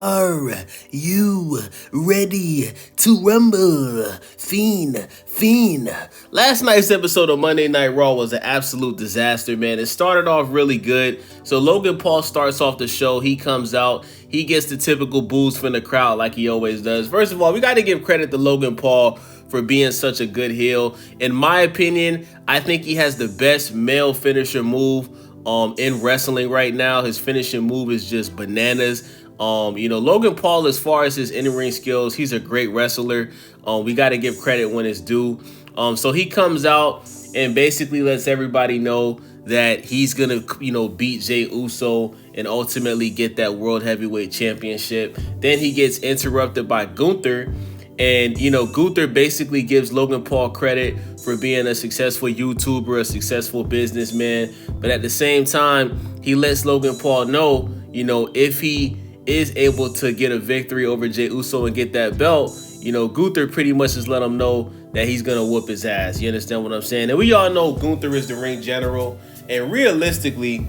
Are you ready to rumble? Fiend. Last night's episode of Monday Night Raw was an absolute disaster, man. It started off really good. So Logan Paul starts off the show. He comes out. He gets the typical boos from the crowd like he always does. First of all, we got to give credit to Logan Paul for being such a good heel. In my opinion, I think he has the best male finisher move in wrestling right now. His finishing move is just bananas. Logan Paul, as far as his in-ring skills, he's a great wrestler. We got to give credit when it's due. So he comes out and basically lets everybody know that he's going to, beat Jey Uso and ultimately get that World Heavyweight Championship. Then he gets interrupted by Gunther. And, Gunther basically gives Logan Paul credit for being a successful YouTuber, a successful businessman. But at the same time, he lets Logan Paul know, if he is able to get a victory over Jey Uso and get that belt, Gunther pretty much just let him know that he's going to whoop his ass. You understand what I'm saying? And we all know Gunther is the ring general. And realistically,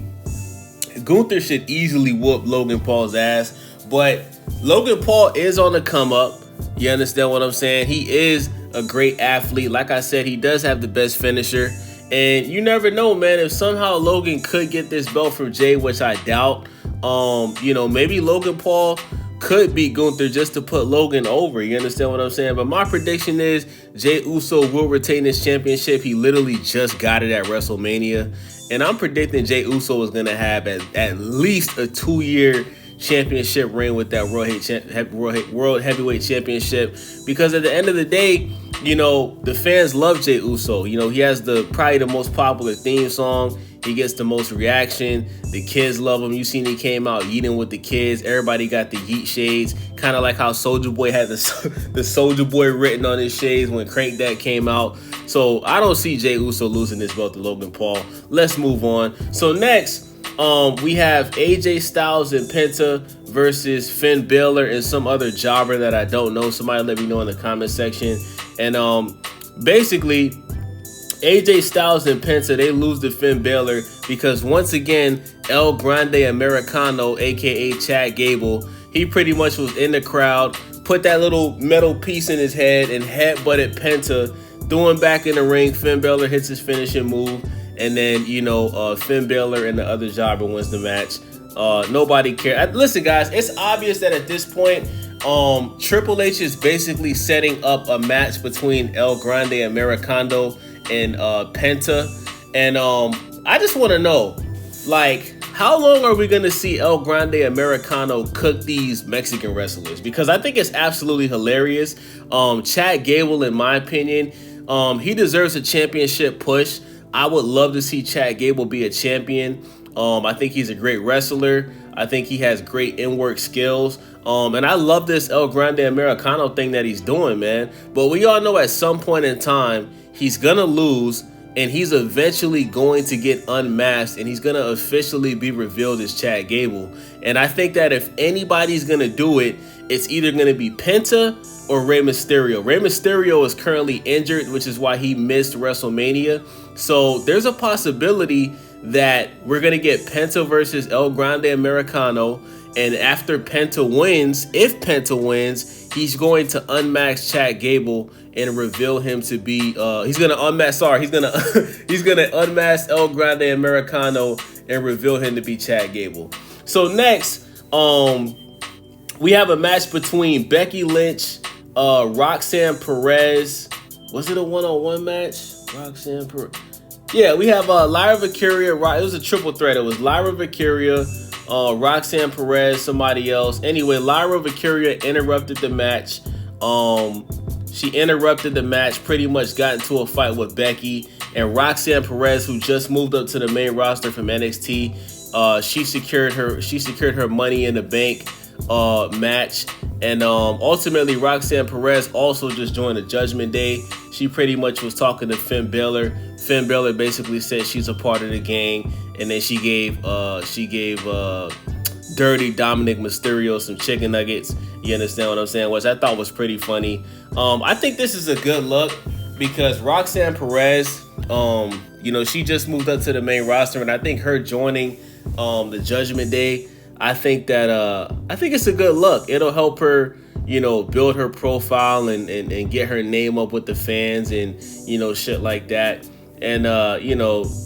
Gunther should easily whoop Logan Paul's ass. But Logan Paul is on the come up. You understand what I'm saying? He is a great athlete. Like I said, he does have the best finisher. And you never know, man, if somehow Logan could get this belt from Jey, which I doubt, maybe Logan Paul could beat Gunther just to put Logan over. You understand what I'm saying? But my prediction is Jey Uso will retain this championship. He literally just got it at WrestleMania. And I'm predicting Jey Uso is going to have at least a 2-year championship reign with that World Heavyweight Championship. Because at the end of the day, the fans love Jey Uso. He has probably the most popular theme song. He gets the most reaction. The kids love him. You seen he came out eating with the kids. Everybody got the Yeet shades. Kind of like how Soulja Boy had the Soulja Boy written on his shades when Crank That came out. So I don't see Jey Uso losing this belt to Logan Paul. Let's move on. So next, we have AJ Styles and Penta versus Finn Balor and some other jobber that I don't know. Somebody let me know in the comment section. And basically, AJ Styles and Penta, they lose to Finn Balor because once again, El Grande Americano, aka Chad Gable, he pretty much was in the crowd, put that little metal piece in his head and headbutted Penta, threw him back in the ring. Finn Balor hits his finishing move. And then, Finn Balor and the other jobber wins the match. Nobody cares. Listen, guys, it's obvious that at this point, Triple H is basically setting up a match between El Grande Americano and Penta. And I just want to know, how long are we going to see El Grande Americano cook these Mexican wrestlers? Because I think it's absolutely hilarious. Chad Gable, in my opinion, he deserves a championship push. I would love to see Chad Gable be a champion. I think he's a great wrestler. I think he has great in-work skills. And I love this El Grande Americano thing that he's doing, man. But we all know at some point in time, he's going to lose, and he's eventually going to get unmasked, and he's going to officially be revealed as Chad Gable. And I think that if anybody's going to do it, it's either going to be Penta or Rey Mysterio. Rey Mysterio is currently injured, which is why he missed WrestleMania. So there's a possibility that we're going to get Penta versus El Grande Americano. And after Penta wins, if Penta wins, he's going to unmask Chad Gable and reveal him to be, he's going to unmask El Grande Americano and reveal him to be Chad Gable. So next, we have a match between Becky Lynch, Roxanne Perez. Was it a one-on-one match? Roxanne Perez. Yeah, we have Lyra Valkyria. It was a triple threat. It was Lyra Valkyria, Roxanne Perez, somebody else. Anyway, Lyra Valkyria interrupted the match. She interrupted the match, pretty much got into a fight with Becky. And Roxanne Perez, who just moved up to the main roster from NXT, she secured her Money in the Bank match. And ultimately, Roxanne Perez also just joined the Judgment Day. She pretty much was talking to Finn Balor. Finn Balor basically said she's a part of the gang, and then she gave Dirty Dominic Mysterio some chicken nuggets. You understand what I'm saying? Which I thought was pretty funny. I think this is a good look because Roxanne Perez, she just moved up to the main roster, and I think her joining the Judgment Day, I think it's a good look. It'll help her, build her profile and get her name up with the fans and, shit like that. And,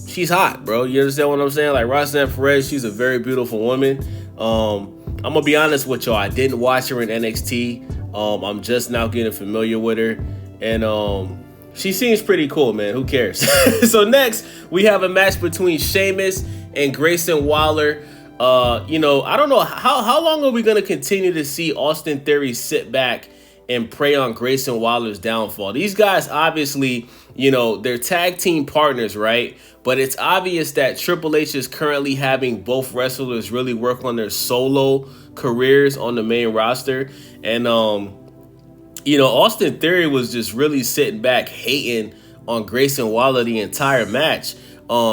she's hot, bro. You understand what I'm saying? Like, Roxanne Perez, she's a very beautiful woman. I'm going to be honest with y'all. I didn't watch her in NXT. I'm just now getting familiar with her. And she seems pretty cool, man. Who cares? So next, we have a match between Sheamus and Grayson Waller. I don't know. How long are we going to continue to see Austin Theory sit back and prey on Grayson Waller's downfall? These guys, obviously, they're tag team partners, right? But it's obvious that Triple H is currently having both wrestlers really work on their solo careers on the main roster. And, Austin Theory was just really sitting back hating on Grayson Waller the entire match.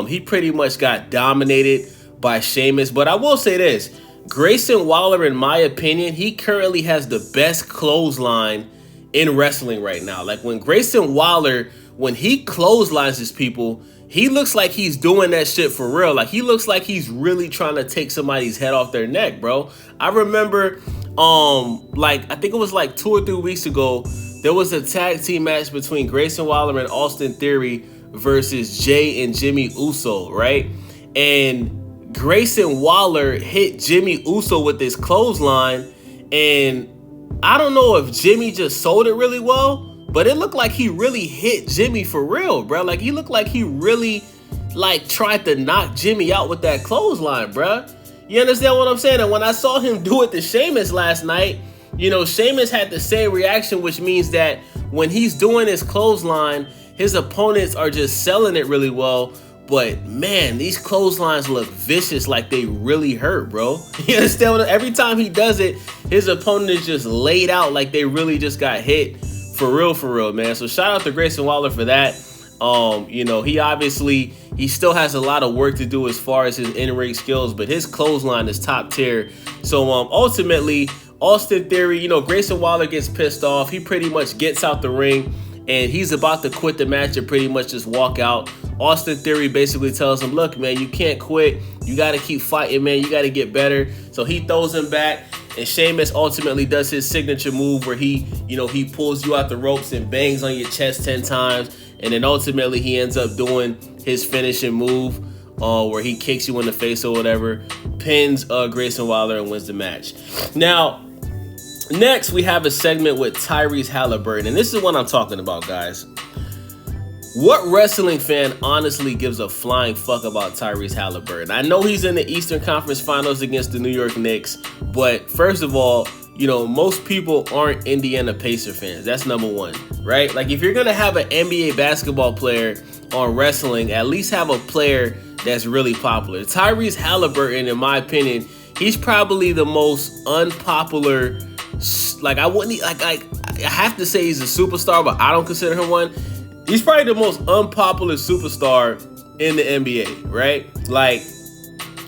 He pretty much got dominated by Sheamus. But I will say this. Grayson Waller, in my opinion, he currently has the best clothesline in wrestling right now. Like, when Grayson Waller, when he clotheslines his people, he looks like he's doing that shit for real. Like, he looks like he's really trying to take somebody's head off their neck, bro. I remember, I think it was like 2 or 3 weeks ago, there was a tag team match between Grayson Waller and Austin Theory versus Jay and Jimmy Uso, right? And Grayson Waller hit Jimmy Uso with this clothesline, and I don't know if Jimmy just sold it really well, but it looked like he really hit Jimmy for real, bro. Like, he looked like he really, tried to knock Jimmy out with that clothesline, bro. You understand what I'm saying? And when I saw him do it to Sheamus last night, Sheamus had the same reaction, which means that when he's doing his clothesline, his opponents are just selling it really well. But, man, these clotheslines look vicious, like they really hurt, bro. You understand? Every time he does it, his opponent is just laid out like they really just got hit. For real, man. So shout out to Grayson Waller for that. He still has a lot of work to do as far as his in-ring skills, but his clothesline is top tier. So ultimately, Austin Theory, Grayson Waller gets pissed off. He pretty much gets out the ring, and he's about to quit the match and pretty much just walk out. Austin Theory basically tells him, look, man, you can't quit. You got to keep fighting, man. You got to get better. So he throws him back. And Sheamus ultimately does his signature move where he pulls you out the ropes and bangs on your chest 10 times. And then ultimately he ends up doing his finishing move where he kicks you in the face or whatever, pins Grayson Waller and wins the match. Now, next we have a segment with Tyrese Halliburton. And this is what I'm talking about, guys. What wrestling fan honestly gives a flying fuck about Tyrese Halliburton? I know he's in the Eastern Conference Finals against the New York Knicks, but first of all, most people aren't Indiana Pacer fans. That's number one, right? Like, if you're going to have an NBA basketball player on wrestling, at least have a player that's really popular. Tyrese Halliburton, in my opinion, he's probably the most unpopular, I have to say he's a superstar, but I don't consider him one. He's probably the most unpopular superstar in the NBA, right? Like,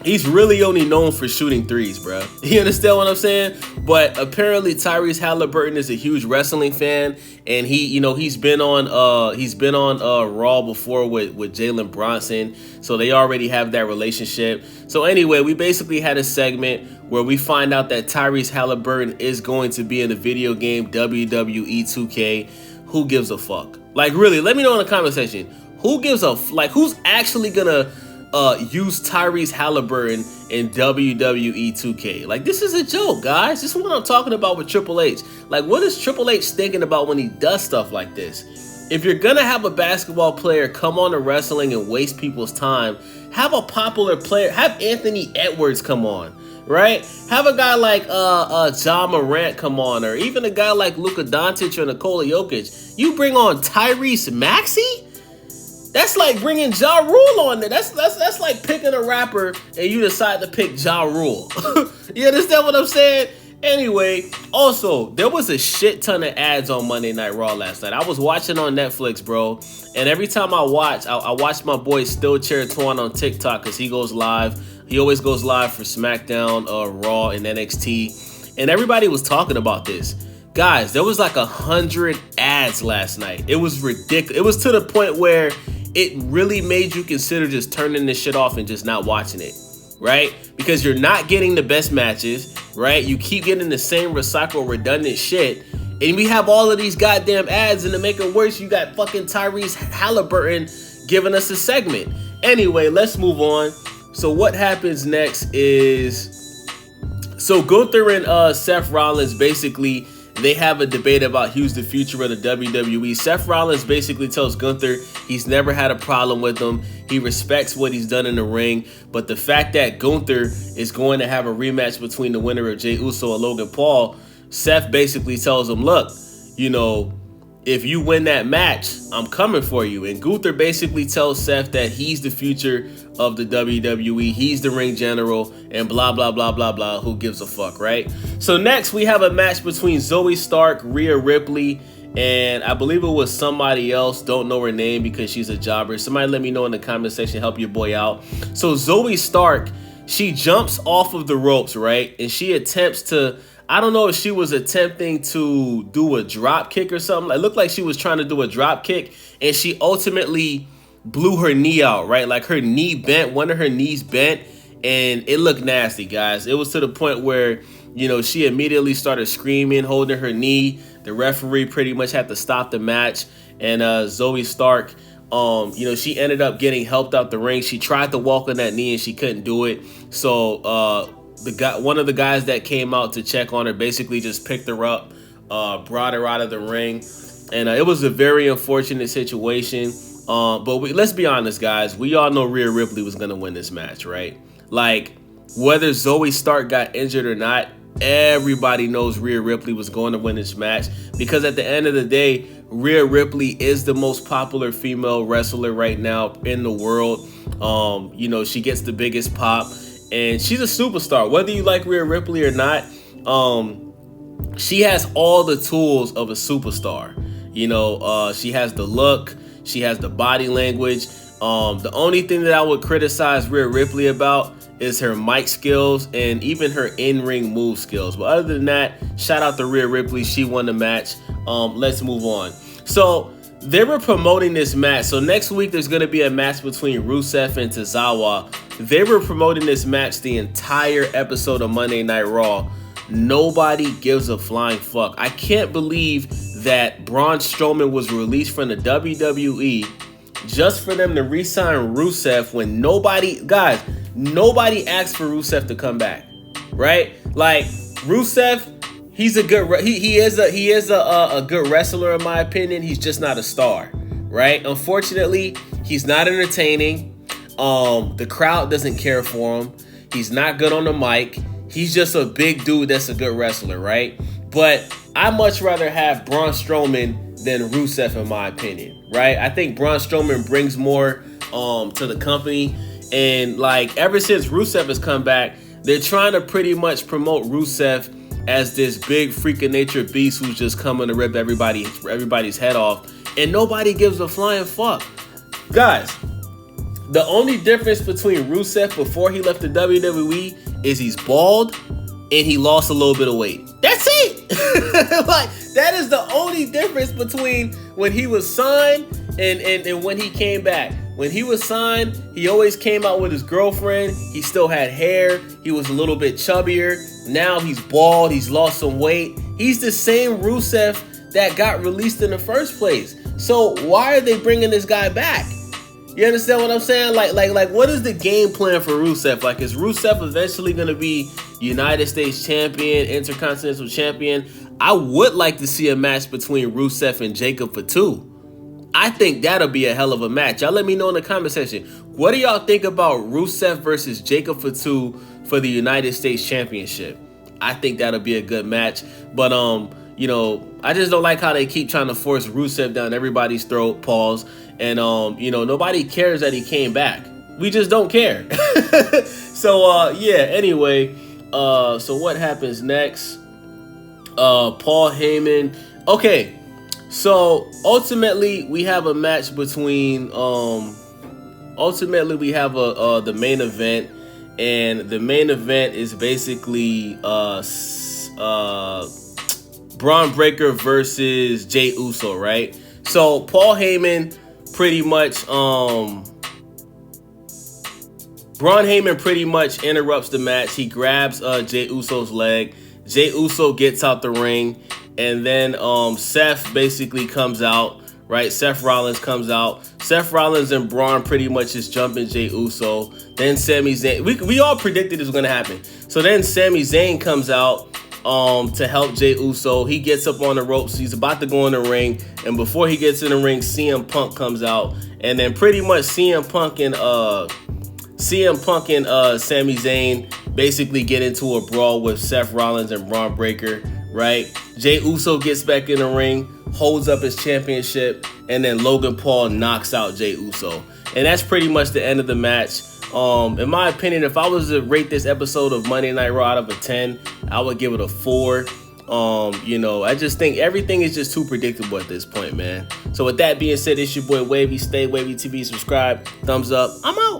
he's really only known for shooting threes, bro. You understand what I'm saying? But apparently Tyrese Halliburton is a huge wrestling fan, and he's been on Raw before with Jalen Bronson, so they already have that relationship. So anyway, we basically had a segment where we find out that Tyrese Halliburton is going to be in the video game WWE 2K. Who gives a fuck? Like, really, let me know in the comment section. Who gives who's actually gonna use Tyrese Halliburton in WWE 2K? Like, this is a joke, guys. This is what I'm talking about with Triple H. Like, what is Triple H thinking about when he does stuff like this? If you're gonna have a basketball player come on to wrestling and waste people's time, have a popular player. Have Anthony Edwards come on. Right? Have a guy like Ja Morant come on, or even a guy like Luka Doncic or Nikola Jokic. You bring on Tyrese Maxey? That's like bringing Ja Rule on there. That's like picking a rapper and you decide to pick Ja Rule. You understand what I'm saying? Anyway, also, there was a shit ton of ads on Monday Night Raw last night. I was watching on Netflix, bro, and every time I watch my boy Still Chair Twan on TikTok because he goes live. He always goes live for SmackDown, Raw, and NXT. And everybody was talking about this. Guys, there was like 100 ads last night. It was ridiculous. It was to the point where it really made you consider just turning this shit off and just not watching it. right? Because you're not getting the best matches, right? You keep getting the same recycled, redundant shit. And we have all of these goddamn ads, and to make it worse, you got fucking Tyrese Halliburton giving us a segment. Anyway, let's move on. So what happens next is, so Gunther and Seth Rollins, basically, they have a debate about who's the future of the WWE. Seth Rollins basically tells Gunther he's never had a problem with him. He respects what he's done in the ring. But the fact that Gunther is going to have a rematch between the winner of Jey Uso and Logan Paul, Seth basically tells him, look, you know, if you win that match, I'm coming for you. And Gunther basically tells Seth that he's the future of the WWE. He's the ring general and blah, blah, blah, blah, blah. Who gives a fuck, right? So next we have a match between Zoe Stark, Rhea Ripley, and I believe it was somebody else. Don't know her name because she's a jobber. Somebody let me know in the comment section. Help your boy out. So Zoe Stark, she jumps off of the ropes, right? And she attempts to, I don't know if she was attempting to do a drop kick or something. It looked like she was trying to do a drop kick, and she ultimately blew her knee out, right? Like her knee bent, one of her knees bent, and it looked nasty, guys. It was to the point where, you know, she immediately started screaming, holding her knee. The referee pretty much had to stop the match, and Zoe Stark, you know, she ended up getting helped out the ring. She tried to walk on that knee, and she couldn't do it. So, one of the guys that came out to check on her basically just picked her up, brought her out of the ring, and it was a very unfortunate situation. But let's be honest, guys. We all know Rhea Ripley was gonna win this match, right? Like, whether Zoe Stark got injured or not, everybody knows Rhea Ripley was going to win this match, because at the end of the day, Rhea Ripley is the most popular female wrestler right now in the world. You know, she gets the biggest pop. And she's a superstar. Whether you like Rhea Ripley or not, she has all the tools of a superstar. You know, she has the look. She has the body language. The only thing that I would criticize Rhea Ripley about is her mic skills and even her in-ring move skills. But other than that, shout out to Rhea Ripley. She won the match. Let's move on. So they were promoting this match. So next week, there's going to be a match between Rusev and Tozawa. They were promoting this match the entire episode of Monday Night Raw. Nobody gives a flying fuck. I can't believe that Braun Strowman was released from the WWE just for them to re-sign Rusev when nobody asked for Rusev to come back, right? Like, Rusev, he's a good, he is a good wrestler in my opinion. He's just not a star, right? Unfortunately, he's not entertaining. The crowd doesn't care for him. He's not good on the mic. He's just a big dude that's a good wrestler, right? But I much rather have Braun Strowman than Rusev in my opinion, right? I think Braun Strowman brings more to the company. And like, ever since Rusev has come back, they're trying to pretty much promote Rusev as this big freak of nature beast who's just coming to rip everybody's head off. And nobody gives a flying fuck. Guys, the only difference between Rusev before he left the WWE is he's bald and he lost a little bit of weight. That's it. Like, that is the only difference between when he was signed and when he came back. When he was signed, he always came out with his girlfriend. He still had hair. He was a little bit chubbier. Now he's bald. He's lost some weight. He's the same Rusev that got released in the first place. So why are they bringing this guy back? You understand what I'm saying? Like, what is the game plan for Rusev? Like, is Rusev eventually going to be United States champion, Intercontinental champion? I would like to see a match between Rusev and Jacob Fatu. I think that'll be a hell of a match. Y'all let me know in the comment section. What do y'all think about Rusev versus Jacob Fatu for the United States Championship? I think that'll be a good match. But, you know, I just don't like how they keep trying to force Rusev down everybody's throat, pause. And, you know, nobody cares that he came back. We just don't care. So, yeah, anyway. So what happens next? Paul Heyman. Okay. So ultimately we have a match between, ultimately we have the main event, and the main event is basically, Braun Breaker versus Jey Uso, right? So Paul Heyman pretty much Braun Heyman pretty much interrupts the match. He grabs Jey Uso's leg. Jey Uso gets out the ring, and then Seth basically comes out, right? Seth Rollins comes out. Seth Rollins and Braun pretty much is jumping Jey Uso. Then Sami Zayn. We all predicted this was going to happen. So then Sami Zayn comes out to help Jey Uso. He gets up on the ropes. He's about to go in the ring. And before he gets in the ring, CM Punk comes out. And then pretty much CM Punk and Sami Zayn basically get into a brawl with Seth Rollins and Braun Breaker, right? Jey Uso gets back in the ring, holds up his championship, and then Logan Paul knocks out Jey Uso. And that's pretty much the end of the match. In my opinion, if I was to rate this episode of Monday Night Raw out of a 10, I would give it a 4. I just think everything is just too predictable at this point, man. So with that being said, it's your boy Wavy. Stay Wavy TV. Subscribe. Thumbs up. I'm out.